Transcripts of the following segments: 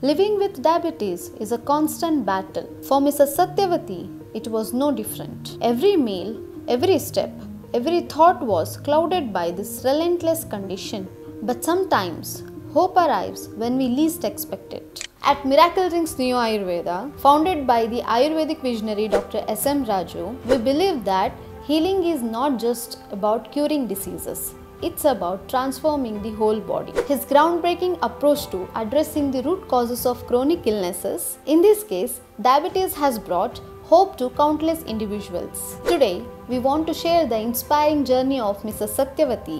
Living with diabetes is a constant battle. For Mrs. Satyavati, it was no different. Every meal, every step, every thought was clouded by this relentless condition. But sometimes, hope arrives when we least expect it. At Miracle Drinks Neo Ayurveda, founded by the Ayurvedic visionary Dr. S.M. Raju, we believe that healing is not just about curing diseases. It's about transforming the whole body. His groundbreaking approach to addressing the root causes of chronic illnesses, in this case, diabetes, has brought hope to countless individuals. Today, we want to share the inspiring journey of Mrs. Satyavati,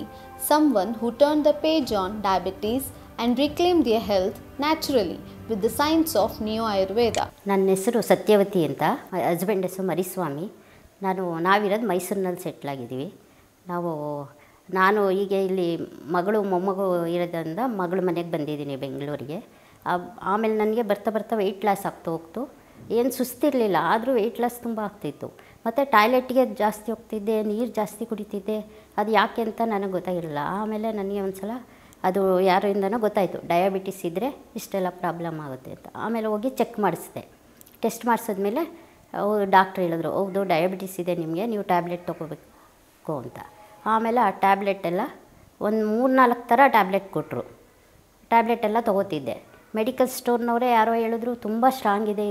someone who turned the page on diabetes and reclaimed their health naturally with the science of Neo Ayurveda. ನನ್ನ ಹೆಸರು ಸತ್ಯವತಿ ಅಂತ, husband ಹೆಸರು ಮರಿಸ್ವಾಮಿ. ನಾವಿರೋದು ಮೈಸೂರಿನಲ್ಲಿ settle ಆಗಿದ್ದೀವಿ. ನಾನು ಈಗ ಇಲ್ಲಿ ಮಗಳು ಮೊಮ್ಮಗು ಇರೋದ್ರಿಂದ ಮಗಳ ಮನೆಗೆ ಬಂದಿದ್ದೀನಿ ಬೆಂಗಳೂರಿಗೆ. ಆಮೇಲೆ ನನಗೆ ಬರ್ತಾ ವೆಯ್ಟ್ ಲಾಸ್ ಆಗ್ತಾ ಹೋಗ್ತು. ಏನು ಸುಸ್ತಿರಲಿಲ್ಲ, ಆದರೂ ವೆಯ್ಟ್ ಲಾಸ್ ತುಂಬ ಆಗ್ತಿತ್ತು. ಮತ್ತು ಟಾಯ್ಲೆಟ್ಗೆ ಜಾಸ್ತಿ ಹೋಗ್ತಿದ್ದೆ, ನೀರು ಜಾಸ್ತಿ ಕುಡಿತಿದ್ದೆ. ಅದು ಯಾಕೆ ಅಂತ ನನಗೆ ಗೊತ್ತಾಗಿರಲಿಲ್ಲ. ಆಮೇಲೆ ನನಗೆ ಒಂದು ಸಲ ಅದು ಯಾರಿಂದನೋ ಗೊತ್ತಾಯಿತು, ಡಯಾಬಿಟಿಸ್ ಇದ್ದರೆ ಇಷ್ಟೆಲ್ಲ ಪ್ರಾಬ್ಲಮ್ ಆಗುತ್ತೆ ಅಂತ. ಆಮೇಲೆ ಹೋಗಿ ಚೆಕ್ ಮಾಡಿಸಿದೆ. ಟೆಸ್ಟ್ ಮಾಡಿಸಿದ್ಮೇಲೆ ಡಾಕ್ಟ್ರ್ ಹೇಳಿದ್ರು, ಹೌದು ಡಯಾಬಿಟಿಸ್ ಇದೆ ನಿಮಗೆ, ನೀವು ಟ್ಯಾಬ್ಲೆಟ್ ತೊಗೋಬೇಕು ಅಂತ. ಆಮೇಲೆ ಆ ಟ್ಯಾಬ್ಲೆಟೆಲ್ಲ ಒಂದು 3-4 ಥರ ಟ್ಯಾಬ್ಲೆಟ್ ಕೊಟ್ಟರು. ಟ್ಯಾಬ್ಲೆಟೆಲ್ಲ ತೊಗೋತಿದ್ದೆ. ಮೆಡಿಕಲ್ ಸ್ಟೋರ್ನವರೇ ಯಾರೋ ಹೇಳಿದ್ರು ತುಂಬ ಸ್ಟ್ರಾಂಗ್ ಇದೆ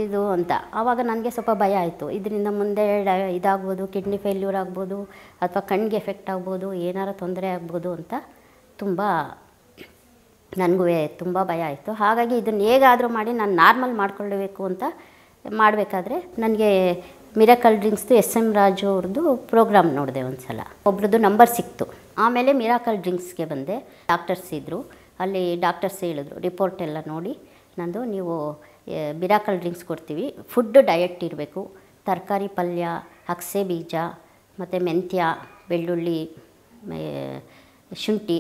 ಇದು ಅಂತ. ಆವಾಗ ನನಗೆ ಸ್ವಲ್ಪ ಭಯ ಆಯಿತು, ಇದರಿಂದ ಮುಂದೆ ಇದಾಗ್ಬೋದು, ಕಿಡ್ನಿ ಫೇಲ್ಯೂರ್ ಆಗ್ಬೋದು, ಅಥವಾ ಕಣ್ಣಿಗೆ ಎಫೆಕ್ಟ್ ಆಗ್ಬೋದು, ಏನಾರು ತೊಂದರೆ ಆಗ್ಬೋದು ಅಂತ ನನಗೂ ತುಂಬ ಭಯ ಆಯಿತು. ಹಾಗಾಗಿ ಇದನ್ನು ಹೇಗಾದರೂ ಮಾಡಿ ನಾನು ನಾರ್ಮಲ್ ಮಾಡ್ಕೊಳ್ಳಬೇಕು ಅಂತ ಮಾಡಬೇಕಾದ್ರೆ ನನಗೆ ಮಿರಾಕಲ್ ಡ್ರಿಂಕ್ಸ್ದು S.M. ರಾಜು ಅವ್ರದ್ದು ಪ್ರೋಗ್ರಾಮ್ ನೋಡಿದೆ ಒಂದು ಸಲ. ಒಬ್ರದ್ದು ನಂಬರ್ ಸಿಕ್ತು. ಆಮೇಲೆ ಮಿರಾಕಲ್ ಡ್ರಿಂಕ್ಸ್ಗೆ ಬಂದೆ. ಡಾಕ್ಟರ್ಸ್ ಇದ್ದರು ಅಲ್ಲಿ. ಡಾಕ್ಟರ್ಸ್ ಹೇಳಿದ್ರು, ರಿಪೋರ್ಟ್ ಎಲ್ಲ ನೋಡಿ ನಂದು, ನೀವು ಮಿರಾಕಲ್ ಡ್ರಿಂಕ್ಸ್ ಕೊಡ್ತೀವಿ, ಫುಡ್ ಡಯಟ್ ಇರಬೇಕು, ತರಕಾರಿ, ಪಲ್ಯ, ಅಗಸೆ ಬೀಜ ಮತ್ತು ಮೆಂತ್ಯ, ಬೆಳ್ಳುಳ್ಳಿ, ಶುಂಠಿ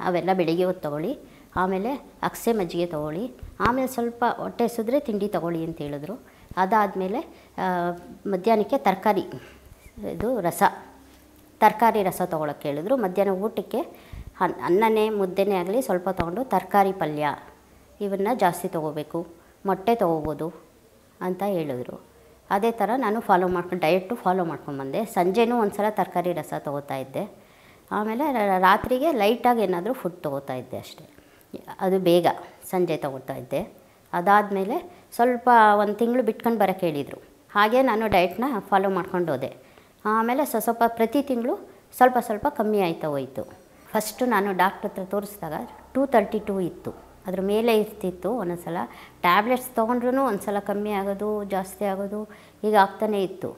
ಅವೆಲ್ಲ ಬೆಳಿಗ್ಗೆ ಹೊತ್ತು ತೊಗೊಳ್ಳಿ, ಆಮೇಲೆ ಅಗಸೆ ಮಜ್ಜಿಗೆ ತೊಗೊಳ್ಳಿ, ಆಮೇಲೆ ಸ್ವಲ್ಪ ಹೊಟ್ಟೆ ಹಸಿದ್ರೆ ತಿಂಡಿ ತೊಗೊಳ್ಳಿ ಅಂತ ಹೇಳಿದ್ರು. ಅದಾದಮೇಲೆ ಮಧ್ಯಾಹ್ನಕ್ಕೆ ತರಕಾರಿ ರಸ ತೊಗೊಳಕ್ಕೆ ಹೇಳಿದ್ರು. ಮಧ್ಯಾಹ್ನ ಊಟಕ್ಕೆ ಅನ್ನನೇ ಮುದ್ದೆನೇ ಆಗಲಿ ಸ್ವಲ್ಪ ತೊಗೊಂಡು ತರಕಾರಿ ಪಲ್ಯ ಇವನ್ನ ಜಾಸ್ತಿ ತೊಗೋಬೇಕು, ಮೊಟ್ಟೆ ತೊಗೋಬೋದು ಅಂತ ಹೇಳಿದ್ರು. ಅದೇ ಥರ ನಾನು ಡಯಟು ಫಾಲೋ ಮಾಡ್ಕೊಂಡ್ಬಂದೆ. ಸಂಜೆನೂ ಒಂದು ಸಲ ತರಕಾರಿ ರಸ ತೊಗೋತಾಯಿದ್ದೆ. ಆಮೇಲೆ ರಾತ್ರಿಗೆ ಲೈಟಾಗಿ ಏನಾದರೂ ಫುಡ್ ತೊಗೋತಾಯಿದ್ದೆ ಅಷ್ಟೇ. ಅದು ಬೇಗ ಸಂಜೆ ತೊಗೋತಾಯಿದ್ದೆ. ಅದಾದಮೇಲೆ ಸ್ವಲ್ಪ 1 ತಿಂಗಳು ಬಿಟ್ಕೊಂಡು ಬರೋಕ್ಕೆ ಹೇಳಿದರು. ಹಾಗೆ ನಾನು ಡಯಟ್ನ ಫಾಲೋ ಮಾಡ್ಕೊಂಡು ಹೋದೆ. ಆಮೇಲೆ ಸ್ವಲ್ಪ ಪ್ರತಿ ತಿಂಗಳು ಸ್ವಲ್ಪ ಕಮ್ಮಿ ಆಯ್ತಾ ಹೋಯಿತು. ಫಸ್ಟು ನಾನು ಡಾಕ್ಟ್ರ್ ಹತ್ರ ತೋರಿಸಿದಾಗ 232 ಇತ್ತು, ಅದ್ರ ಮೇಲೆ ಇರ್ತಿತ್ತು. ಒಂದೊಂದು ಸಲ ಟ್ಯಾಬ್ಲೆಟ್ಸ್ ತೊಗೊಂಡ್ರೂ ಒಂದು ಸಲ ಕಮ್ಮಿ ಆಗೋದು, ಜಾಸ್ತಿ ಆಗೋದು, ಈಗ ಆಗ್ತಾನೇ ಇತ್ತು.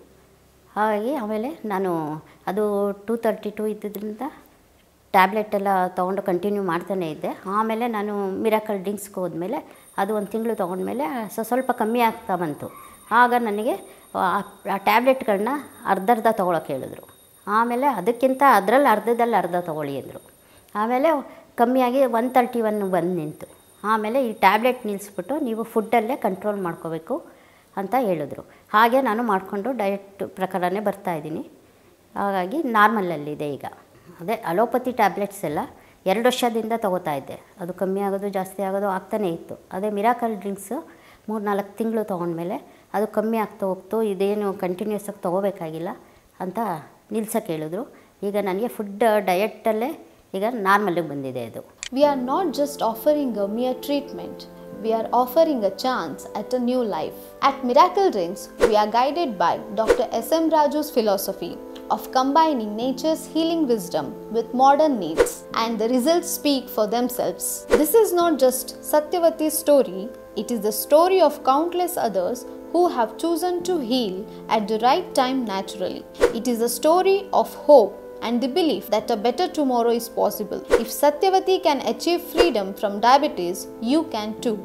ಹಾಗಾಗಿ ಆಮೇಲೆ ನಾನು ಅದು 232 ಇದ್ದಿದ್ದರಿಂದ ಟ್ಯಾಬ್ಲೆಟೆಲ್ಲ ತೊಗೊಂಡು ಕಂಟಿನ್ಯೂ ಮಾಡ್ತಾನೇ ಇದ್ದೆ. ಆಮೇಲೆ ನಾನು ಮಿರಾಕಲ್ ಡ್ರಿಂಕ್ಸ್ಗೆ ಹೋದ್ಮೇಲೆ ಅದು 1 ತಿಂಗಳು ತೊಗೊಂಡ್ಮೇಲೆ ಸ್ವಲ್ಪ ಕಮ್ಮಿ ಆಗ್ತಾ ಬಂತು. ಆಗ ನನಗೆ ಆ ಟ್ಯಾಬ್ಲೆಟ್ಗಳನ್ನ ಅರ್ಧ ತೊಗೊಳಕ್ಕೆ ಹೇಳಿದ್ರು. ಆಮೇಲೆ ಅದಕ್ಕಿಂತ ಅದರಲ್ಲಿ ಅರ್ಧ ತೊಗೊಳ್ಳಿ ಅಂದರು. ಆಮೇಲೆ ಕಮ್ಮಿಯಾಗಿ 131 ಬಂದು ನಿಂತು. ಆಮೇಲೆ ಈ ಟ್ಯಾಬ್ಲೆಟ್ ನಿಲ್ಲಿಸ್ಬಿಟ್ಟು ನೀವು ಫುಡ್ಡಲ್ಲೇ ಕಂಟ್ರೋಲ್ ಮಾಡ್ಕೋಬೇಕು ಅಂತ ಹೇಳಿದ್ರು. ಹಾಗೆ ನಾನು ಮಾಡಿಕೊಂಡು ಡಯಟ್ ಪ್ರಕಾರನೇ ಬರ್ತಾಯಿದ್ದೀನಿ. ಹಾಗಾಗಿ ನಾರ್ಮಲಲ್ಲಿದೆ ಈಗ. ಅದೇ ಅಲೋಪತಿ ಟ್ಯಾಬ್ಲೆಟ್ಸ್ ಎಲ್ಲ 2 ವರ್ಷದಿಂದ ತೊಗೋತಾ ಇದ್ದೆ. ಅದು ಕಮ್ಮಿ ಆಗೋದು ಜಾಸ್ತಿ ಆಗೋದು ಆಗ್ತಾನೇ ಇತ್ತು. ಅದೇ ಮಿರಾಕಲ್ ಡ್ರಿಂಕ್ಸು 3-4 ತಿಂಗಳು ತೊಗೊಂಡ್ಮೇಲೆ ಅದು ಕಮ್ಮಿ ಆಗ್ತಾ ಹೋಗ್ತು. ಇದೇನು ಕಂಟಿನ್ಯೂಸ್ ಆಗಿ ತೊಗೋಬೇಕಾಗಿಲ್ಲ ಅಂತ ನಿಲ್ಸಕ್ಕೆ ಹೇಳಿದ್ರು. ಈಗ ನನಗೆ ಫುಡ್ ಡಯಟಲ್ಲೇ ಈಗ ನಾರ್ಮಲ್ಗೆ ಬಂದಿದೆ ಅದು. We are not just offering a mere treatment. We are offering a chance at a new life. At Miracle Drinks, we are guided by Dr. S.M. Raju's philosophy of combining nature's healing wisdom with modern needs, and the results speak for themselves. This is not just Satyavati's story, it is the story of countless others who have chosen to heal at the right time naturally. It is a story of hope and the belief that a better tomorrow is possible. If Satyavati can achieve freedom from diabetes, you can too.